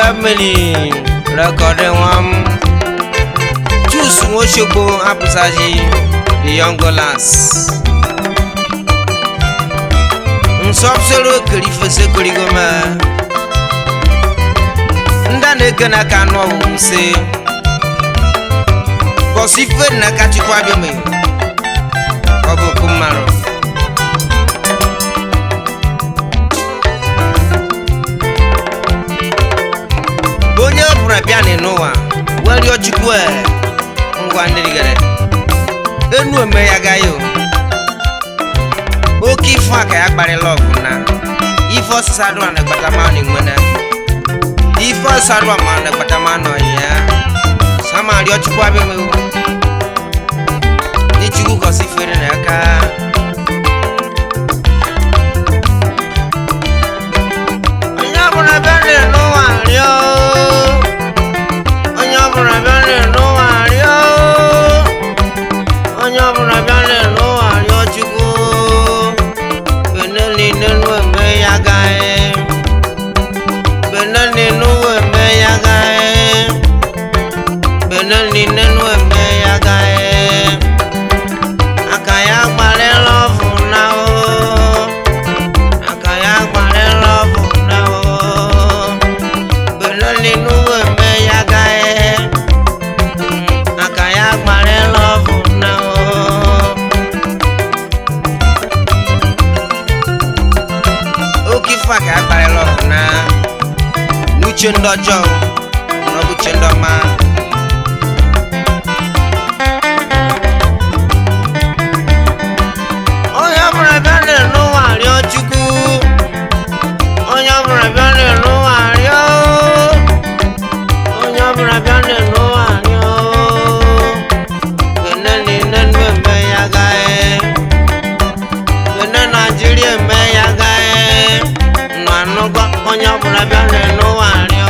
family recording one. Choose Moshoko Abusaji, the young lass. Nsopsero Kalifase Kurigoma. Ndanekana Kano say. Bosife Nakati Kwabime. Obo Kumaro. Biane Noah, well your chukwe, Ngwandigare. Enu me yagayo. Oki faka akbare love na. Ifo sadwa na batamani ngwena. Ifo sadwa na batamano ya. Sama your chukwa be me. Ni chuku ko sifere na ka. Anya bona bane Noah yo. Chendo jo, no chendo ma. Oya brabane no wario chuku. Oya brabane no wario. Oya brabane no wario. Benani nanwe me yagae. Benani Nigeria me yagae. No anogo oya brabane no wario.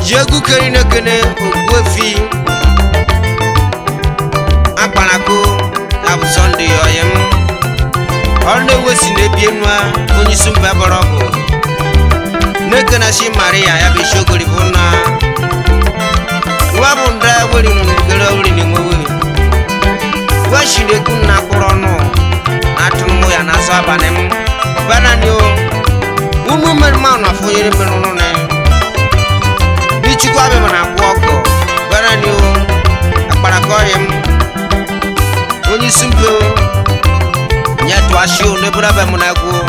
Jagu karina kene ogwefi akpanako abu Sunday oyem onne wesi ne bienwa onyi sumba borogo nekana shi Maria ya be shogori bona wabunda wori no ngere wori ni ngwe washi de kunna korono atunu ya na sabanem bananio unu merma na foyere menono ne Chukwu abe mana kwoko barani o akpara koyem onyi simple nya to asho ne bura ba munago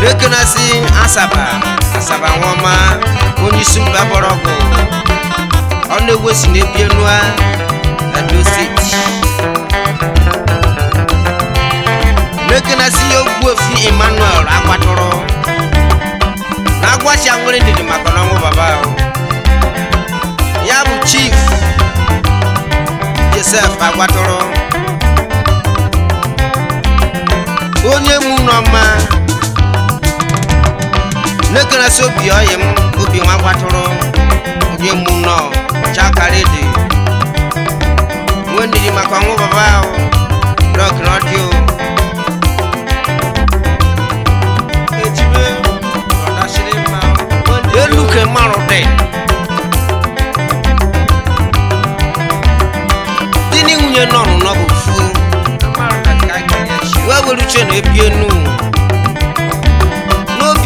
lekena si asaba nwoma onyi simple borogo onne wesi ne bienua ado sit lekena si ogbuefi Emmanuel akwatoro na agwachi anwere ndidi makana nwo baba Yabu Chief Joseph Agwatoro onye mu no ma na so bi oyem obi nwa kwatoro oge mu no chakare de woni di makongo baba o rock radio ejibe oda shire ma elu ke maro de dini unye nonu no bu fu amaro ka ka ya shi we welu che na ebienu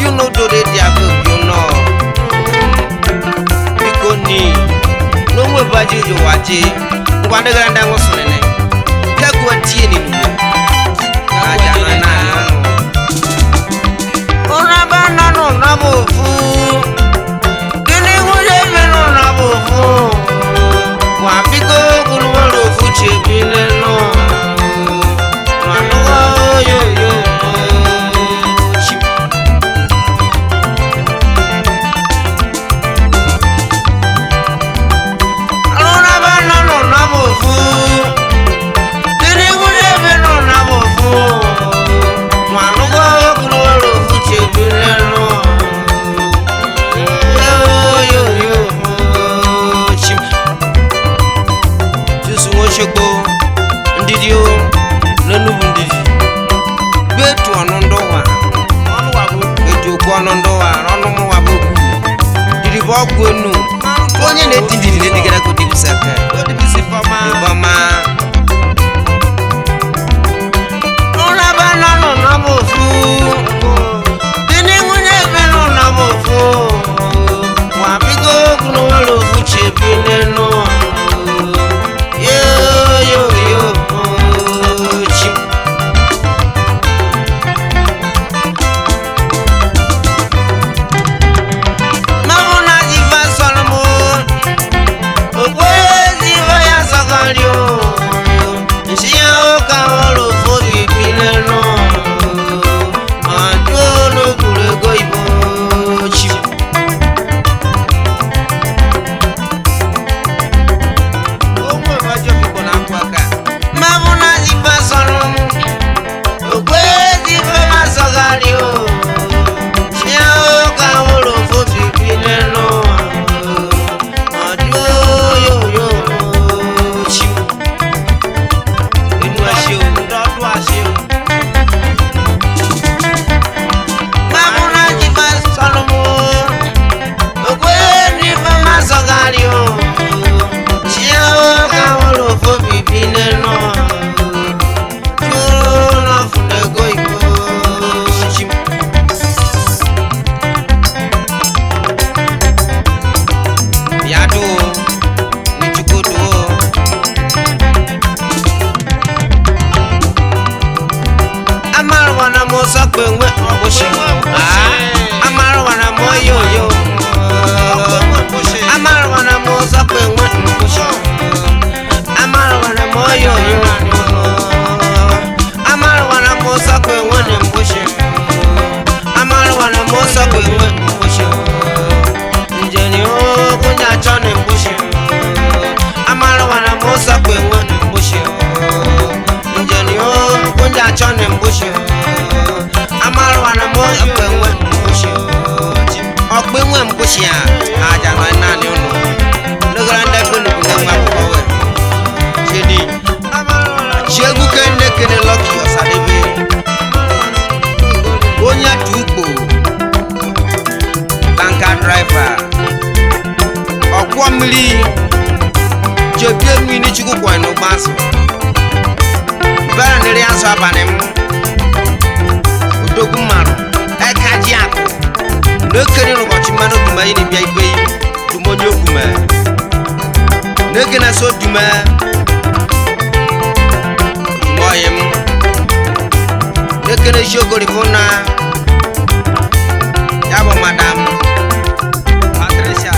you know do the diabo you know bikoni no mo baji yo waje ngwande granda ngosone ke ko tie ni nu aja na ona bana no na bo fu kini ngule me no na bo fu wa biko kulu lo fu che bile no yo yo ndidio nanu ndidi betu onondowa onwa bu betu ko onondowa onumu wa boku didi bo gwenu onye na tindidi ne digara ko dibi saka ko dibi sifama bama ona bana no na bofu dini munye beno na bofu wa bigo kuno lo fuche bineno aja na ni onu logranda kunu ngwa ko jeni chegu kene loki osadebe onya tukpo banka driver okwo mmiri jebie mi ni chukwu kwa no gbaso bara nri aso abanem odogun maru ekaji akụ n'okere n'ụbọchị mmanụ duma yi n'ibia igbe yi dumonye ogume n'oge na so dume moyim n'okere shogori funa ya bụ madam Patricia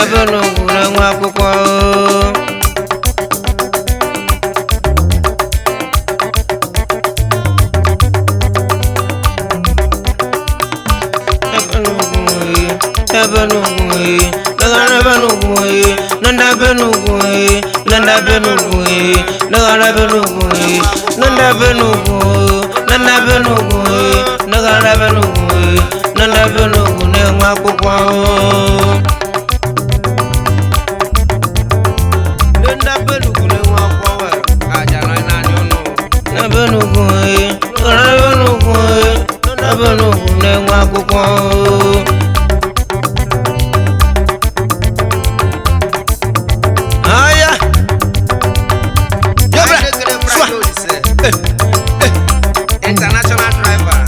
Nabenugu nwa akwụkwọ international driver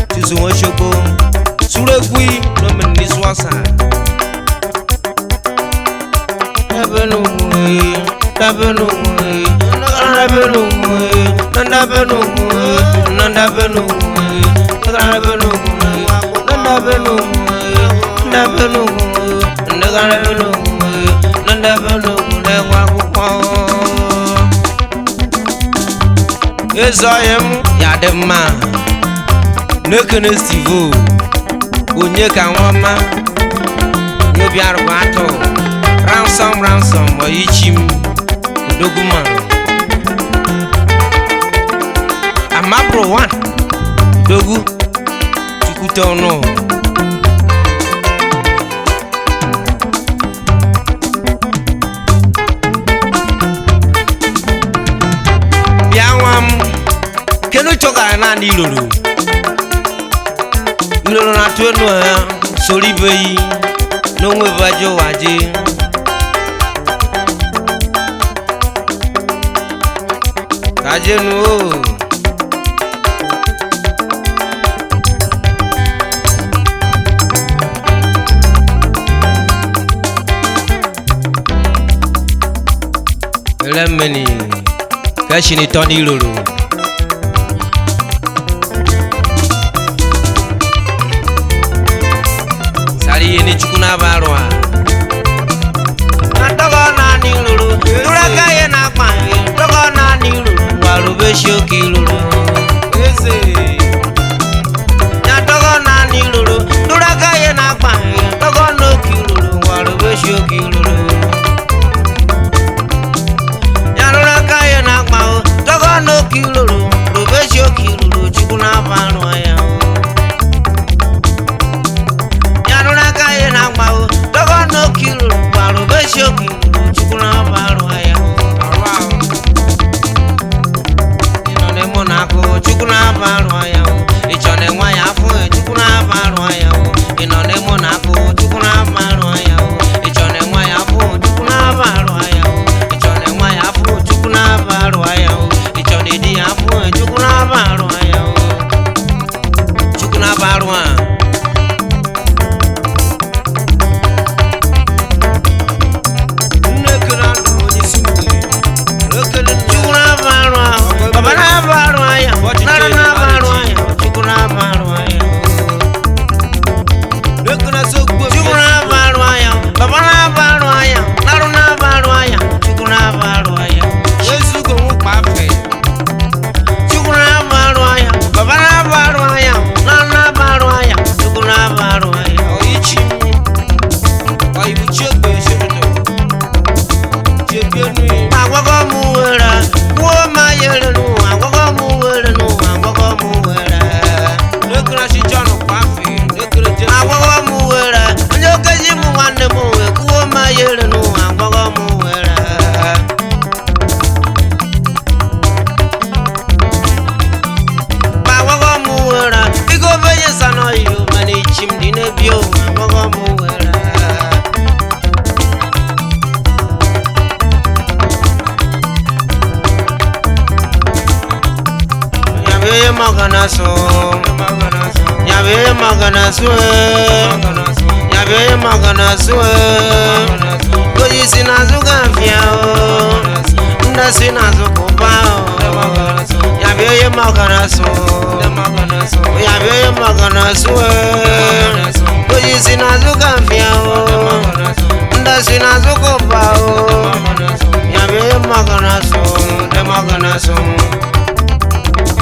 Tuzu Oshogo Suregui no Meniswasa Ezoyem Yadema Nekene Stivo Onye ka nwama Nyobi arụbato ransom Oyichim Doguma Amapro 1 Dogu Chukwute ọnụ Biawam Kenu choga na ni lolo Lolo na tuenu sori beyi no nwe bajo waje Kajenu o Lemeni Kashini Tony Lulu Sari yeni chukuna barwa Natogo na ni lulu Turaka ye na kwangi Togo na ni lulu Warube shoki lulu Eze Natogo na ni lulu Turaka ye na kwangi Togo no ki lulu Warube shoki lulu No kilolo, Robesio kilolo, Chukuna Panoya. Yanuna Kayana Mao, Togo no kilolo, Robesio kilolo, Chukuna Panoya. In a Monaco, Chukuna Panoya, it's on a wire for Chukuna Panoya. In a Monaco, Chukuna Panoya, it's on a wire for Chukuna Panoya. It's on a wire for Chukuna Panoya. Idi afu chukuna barwa ya chukuna barwa nekana ni sumbi nekana chukuna barwa baba na barwa ya na barwa ya chukuna barwa ya nekana sokwe chukuna barwa ya baba na barwa ya na barwa ya chukuna barwa ya Yesu go mu pafe Babana barwaya, nana barwaya, tukuna barwaya. Oichi, oibuchegbe shedo. Chebienu. Agwago muwera, wo mayere nu. Agwago muwera nu, agwago muwera. Nekura shi John kwafi, nekura je. Agwago muwera, njokeji mu nwanne mu we, wo mayere nu, agwago muwera. Sano you manage him in a view, Yabe Maganaso, Yabe Maganaso, Yabe Maganaso, Goyisinazuga Fiao, Nasinazuko Pao, Yabe Maganaso. Yabe Maganaso, oyi si n'azụ ka mfịa ndị si n'azụ ka ụba ya bịa ihe maka na-asụ ndị maka na-asụ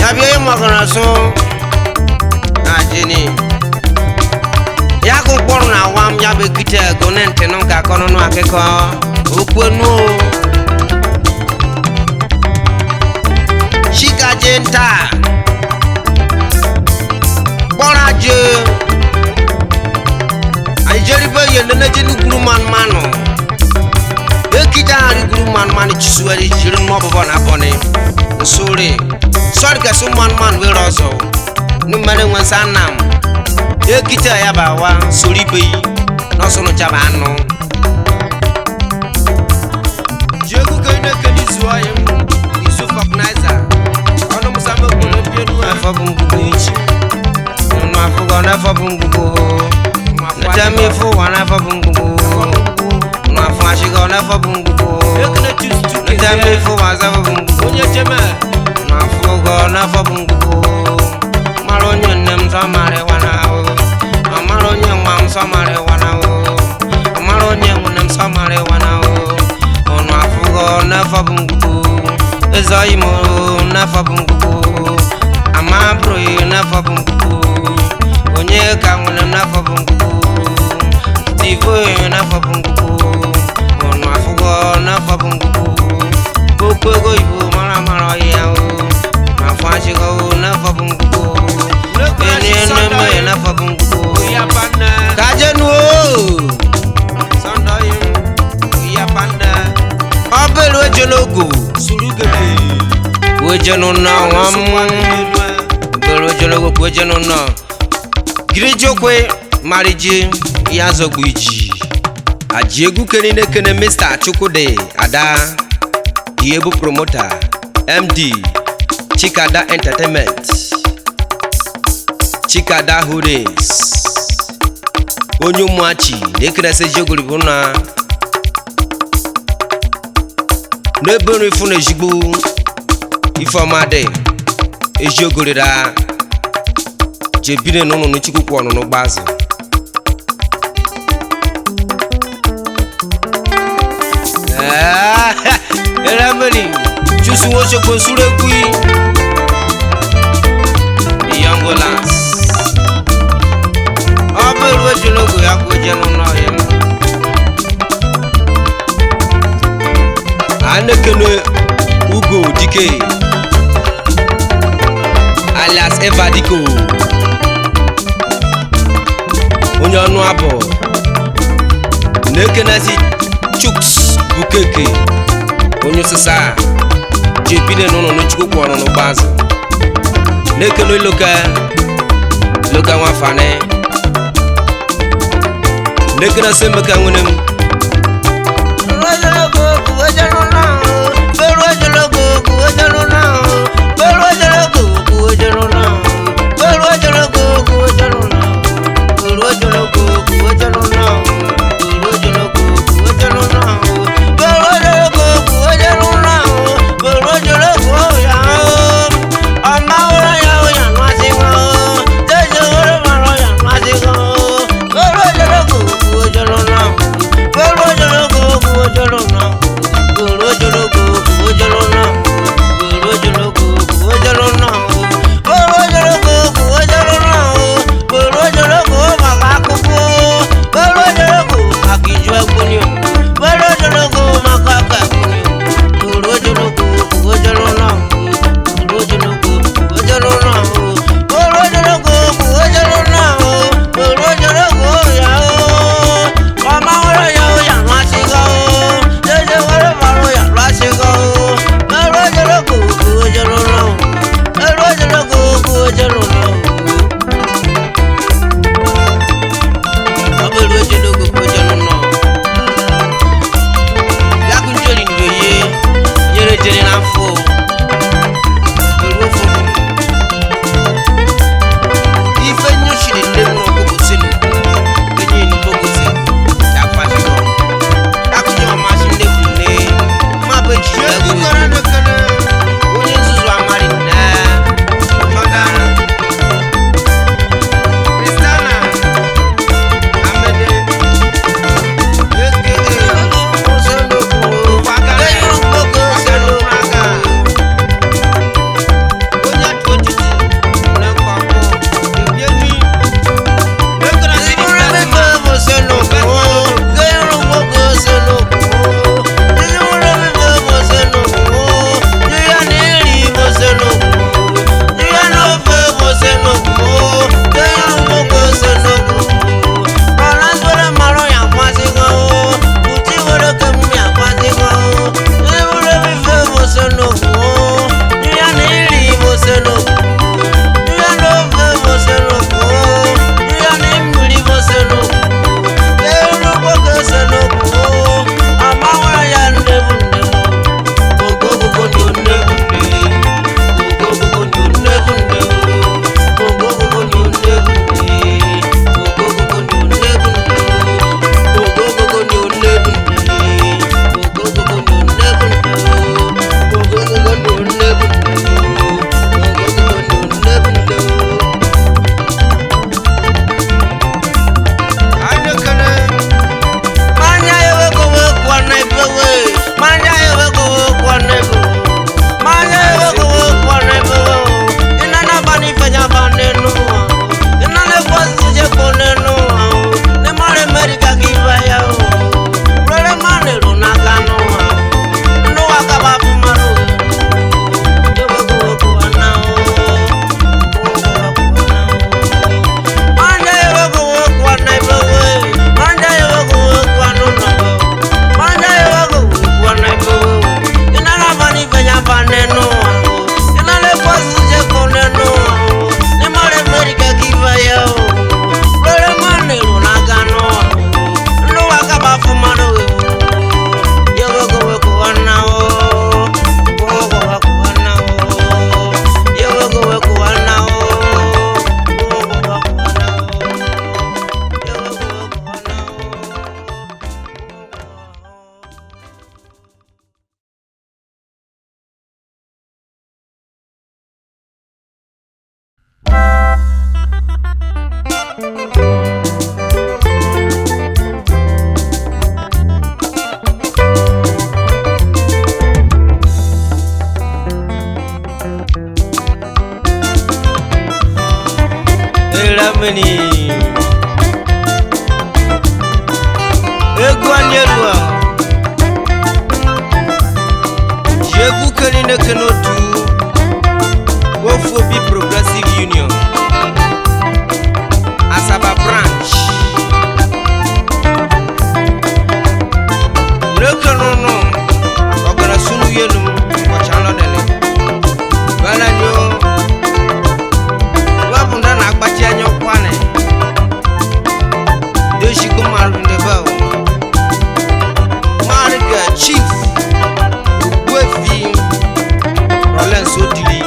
ya bịa ihe maka na-asụ na jini ya ka mkpọrọ na awa m ya bụ ekite ego na ntị nụ ka akọ n'ọnụ akụkọ okwenu chikaje nta kpọrọ aje ajeribe ye nene jenu guru manmanu ekita hari guru manmanu chisuwari jiru n'ọbụbọ na abọni nsori sọrọ kesu manmanu were ọzọ numere nwensa anam ekita ya bawa sori ibe yi n'ọsụnụ chaba anụ jegu ka ine keni zuwa ya isu fọknaiza ọnụ musamman kwuru bienu afọ bụ ngwugwu echi nụ afụgọ n'afọ bụ ngwugwu Tami fu wana fa bungubu na fa shigo na fa bungubu Tami fu waza fa bungubu na fugo na fa bungubu Maro nyenem sa mare wana o Maro nyemam sa mare wana o Maro nyemunem sa mare wana o Na fugo na fa bungubu Ezaimo na fa bungubu Amabro na fa bungubu Onye ka nwunem na fa bungubu Tivo na fa bungubu Ono afugo na fa bungubu Kokwego ibu mara ya o Mafanshigo na fa bungubu Eneneme na fa bungubu Kajenu o Sandoyim Yapanda Obelu ejologo Surugebe Wejenu na wamu Obelu ejologo wejenu na Girijokwe mariji ya zogbu iji aji egwu kere nekene Mr. Chukwude Ada Diebu Promoter MD Chikada Entertainment Chikada Holdings onye ụmụachi nekene se jogoribu na n'ebere ifu na ejigbo ifeọmadị ejogorira jebire n'ụnụ n'chukwu kwa ọnụnụ gbazụ Eramani Chusu wosho konsure kui Yangolans Aberu ejologo ya kujenu na yem Anekene Ugo Dike alias Eva Diko onye ọnụ abụ Nekenezi Chuks Bukeke onye osisa jebine n'ụlọ n'chukwu kwa ọnụ n'ụgbazụ nekene loka nwafane nekene semeka nwene Germany egu anyelua jegu kenine kenotu Wofobi Progressive Union Asaba branch Lekanono ogana sunu yenum kochano dele bana nyo wabunda na akpachi anyo kwane deshi kumaru ndebao Marga Chief Wefi Rollins Odili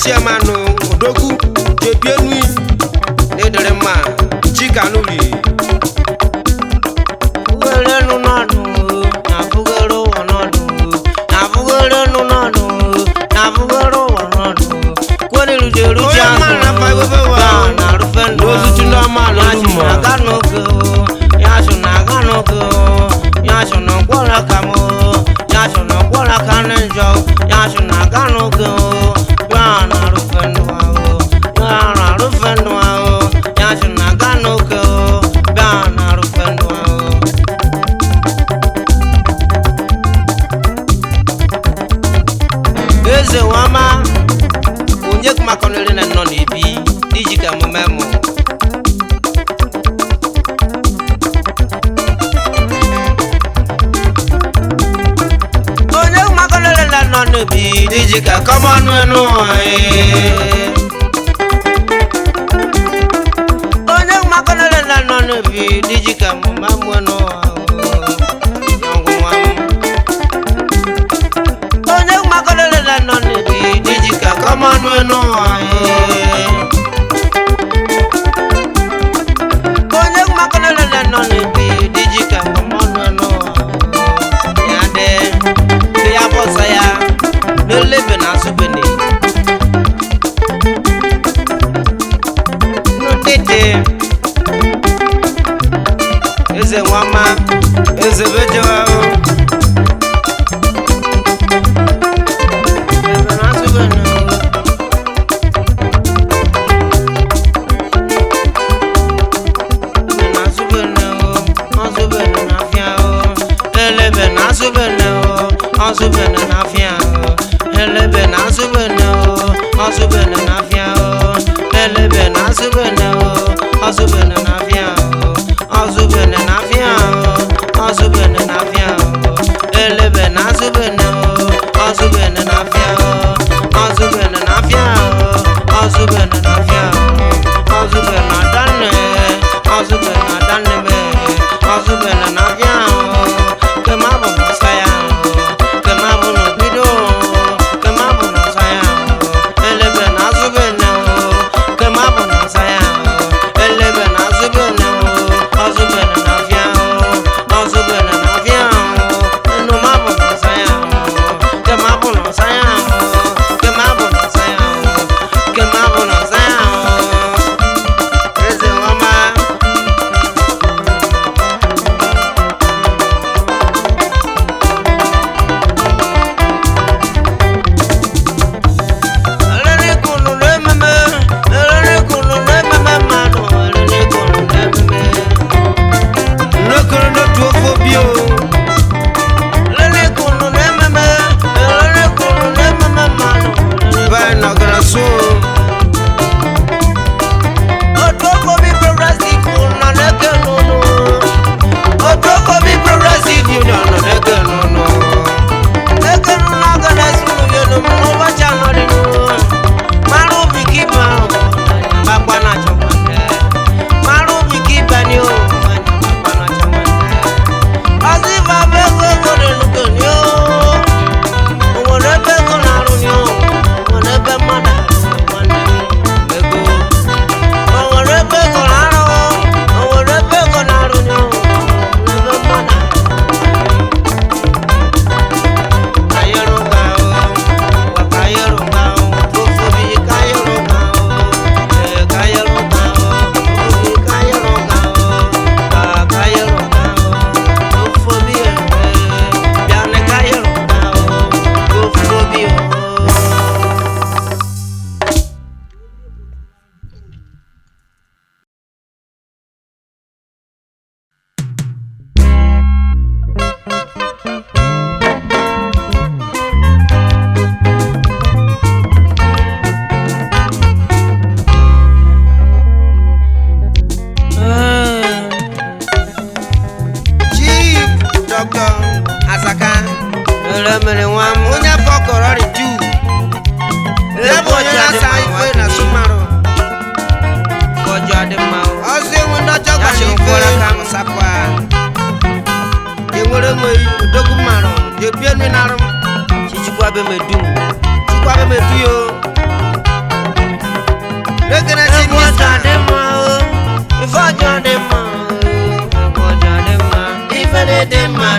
Chairman Odogu Jebienui Nederema Chikanuli Ugolenu nadu Nafugolo wanadu Nafugolo nadu Nafugolo wanadu Kwani lujeru jangu Na rufendo Ozuchunda malo Naganogo Yashunaganogo Yashunagwala kamo Yashunagwala kanenjo Yashunaganogo Eze wama Unye kumakonele na noni ibi Dijika mumemo Unye kumakonele na noni ibi Dijika kamanu enu Unye kumakonele na noni ibi Dijika mumemo enu Come on, we know Onye makonele le no le bi dijika come on we know ya de ya bossa ya no lebe na subeni no tete eze wama eze bejo Azubena na fia elebe na azubena azubena na fia elebe na azubena azubena na fia azubena na fia azubena na fia elebe na azubena azubena na fia azubena na fia azubena na fia azubena danne azubena danne me azubena na fia kemabo saya Quemamos de bien ni narum chukwa be medum chukwa be medu yo lekena si ni sa de ma ifo jade ma ifele de ma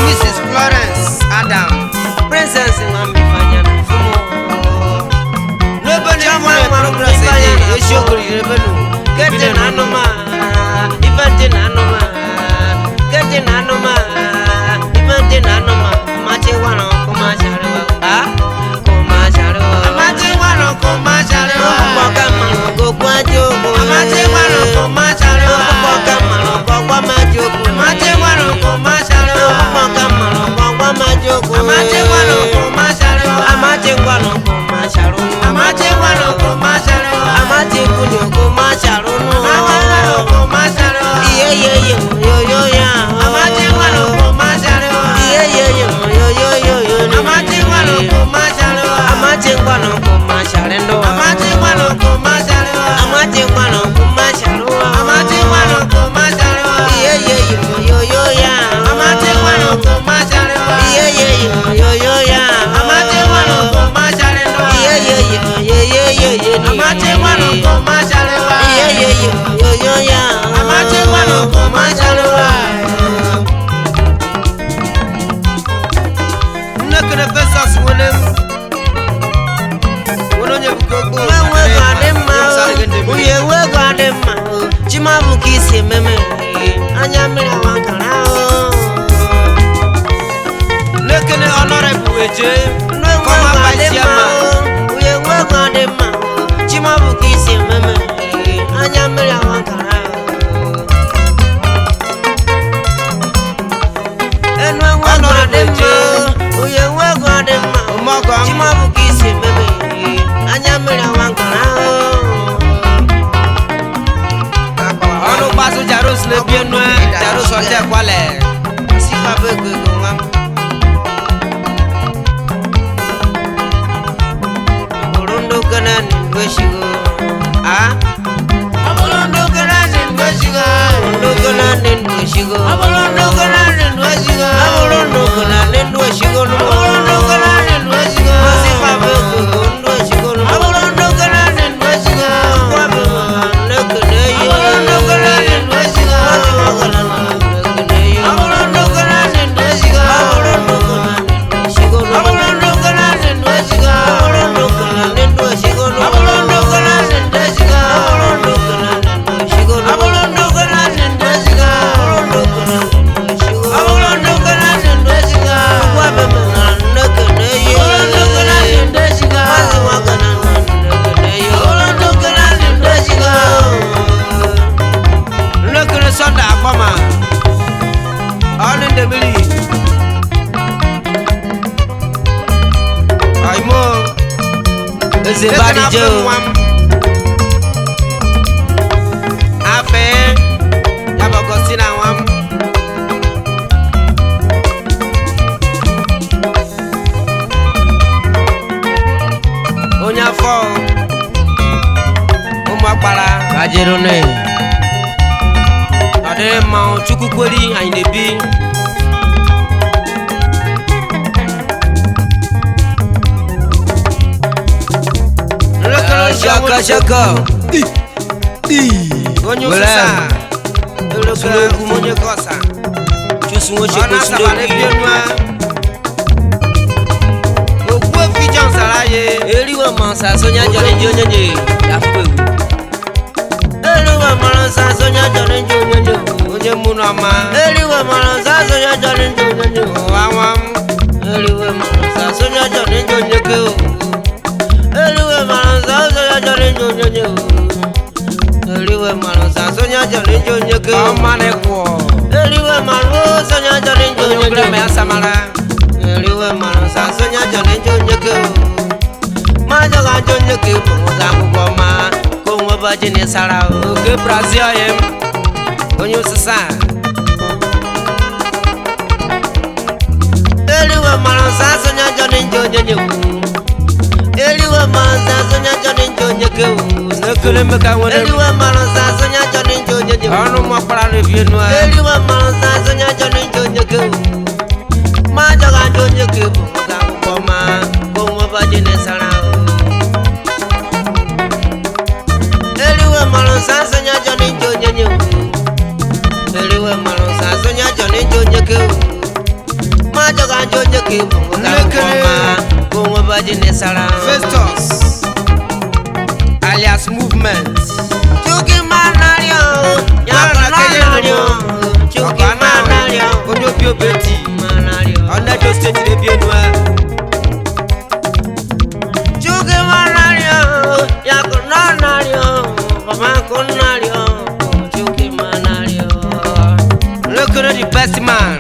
Mrs. Florence Adam Princess akpara Kajerone. ọ dịrị mma chukwu kweri anyị na-ebi Shaka shaka. onye osisa elekere onye kọsa Chusu ọ woche na-asaba n'ebi kosulo. enua okwu efi John sara ya Eriwa mansa sonya jone jonye ya fwewu. Eriwa mansa sonya jone jonye. onye mụ n'ọma Eriwa mansa sonya jone jonye. ọwa m Eriwa mansa sonya jone jonye ke. Eriwa mansa sonya jone jonye. Eriwa mansa sonya jone jonye ke. ọma na-ekwu Eriwa mansa sonya jone onye jonye. obere ma ya samara Eriwa mansa sonya jone jonye ke. Majaga jonye ke bunga ngoma ko ngwa jine sara o. oke Brazil ya onye osisa Eriwa mansa sonya jone jonye. Eriwa mansa sonya jone jonye ke. ekele mmeka nwere Eriwa mansa sonya jone jonye. ọnụ m ọkpara n'ebi enua Eriwa mansa sonya jone jonye ke. Majaga jonye ke bunga ngoma ko ngwa jine sara o. Eriwa mansa sonya jone jonye. Eriwa mansa sonya jone jonye ke. Majaga jonye ke bunga ngoma ko ngwa jine sara o. Festus alias movement Chuki manario, ya manario, chuki manario, onye obi obeti manario, ọnedo steeti n'ebi enua chuki manario, ya kunario, mama kunario, chuki manario, lekere the best man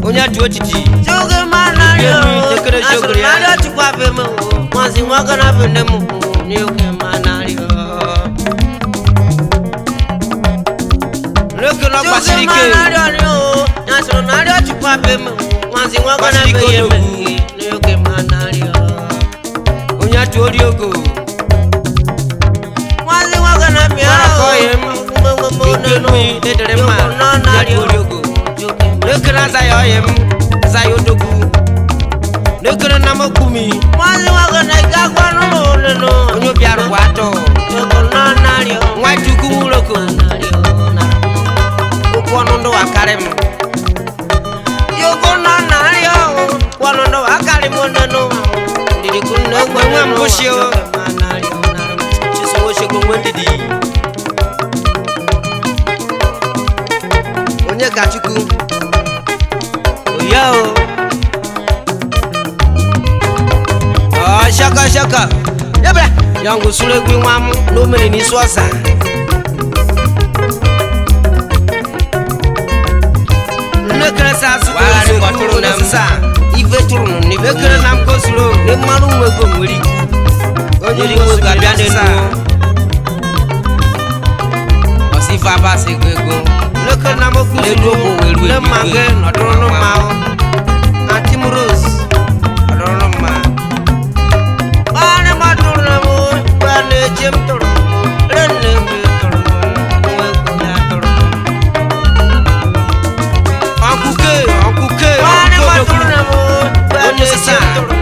onye atụ ojiji chuki manario, Lekere jogiri ya. asinario chukwa bemu, mwanzi mwakana bendemu, chuki manario. lekere ọgbasiri ike Gbasiri ike onye atụ ori ogo dedere mma ya atụ ori ogo lekere aza ya ọyị m aza ya odogwu lekere nna m okpumi onye obi arụkwa atọ nwa chukwu nwuroko okwu ọnụ ndụ akarị m Enwe m gosi o. chisowochego nwe ndidi onye ka chukwu oya o shaka shaka yabra ya ngusuru egwu nwa m n'omere n'isi ọsa nnekere sa asụ Wagharị gbọtụrụ na m. osisa ife tụrụ m n'ekere na m gosuru Ne mmanụ nwego nwere ikwu onye Onye igbo Igbo ga-abịa ga-abịa n'elu n'elu. ọsị ife abasị ego ego nnekere na m N'elu gosuru okwu were nne mma eluigwe. gị nọdụrụ n'ụma anti m rose nọdụrụ n'ụma Bani matụrụ na mụ gba na-eche m tụrụ renne m tụrụ nwego ya tụrụ ọkụke ọkụke Bani ọkụke matụrụ na mụ gba Onye na-eche sisa. m tụrụ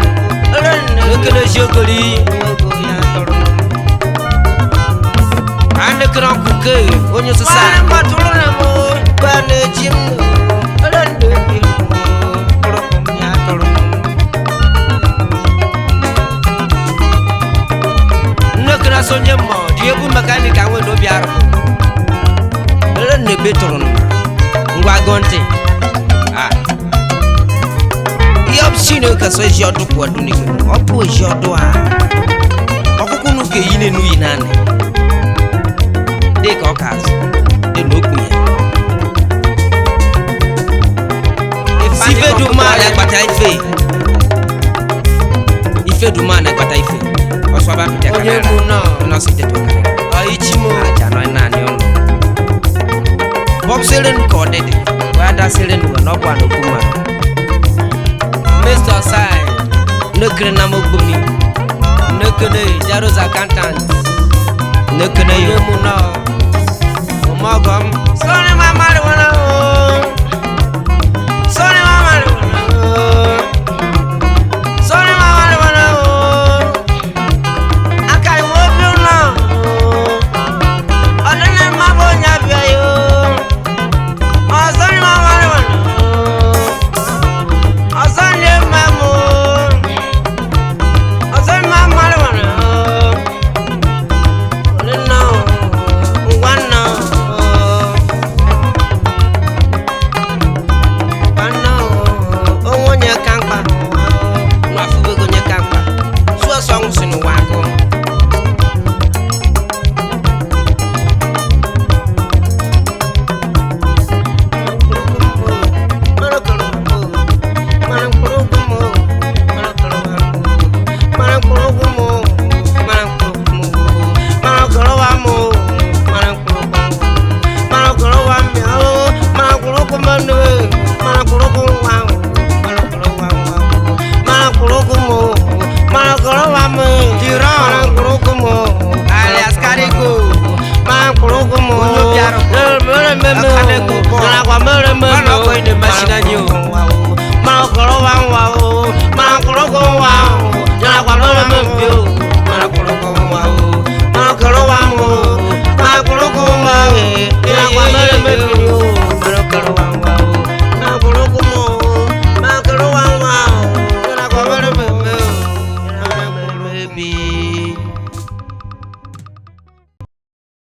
renne m ekele jiogori nwego ya tụrụ a nekere ọkụke onye osisa Bani matụrụ na mụ gba na-eche m renne m tụrụ ya tụrụ nnekere sonye mmụọ dị egwu mekanika nwe n'obi arụ ere nnebe tụrụ n'ụwa ngwa gụọ ntị Ah. ihe ọbụchi na-eke so eji ọdụ kwụ ọdụ n'ike ọ bụ eji ọdụ a ọkụkụ nu ka eyi n'enu yi naanị dị ka ọ ka azụ dị n'okwu ya ife duma na-agbata ife ọsọ ba pịta Onye kamera bụ nọ. nọọsụ tètè kamera Ọyịchimo aja nọ naanị ụlọ bọbsịrị nke ọdịdị wee dasịrị n'ụwa n'ọbụ anokwu mmadụ Mr. Sai nekere na mogbomi nekere jaros accountant nekene yo Muna Omagam Soni mamari wana Soni mamari wana Soni mamari wana Akari wobi una Odene mabo nyabia yo Soni mamari wana Soni mamu Soni mamari wana be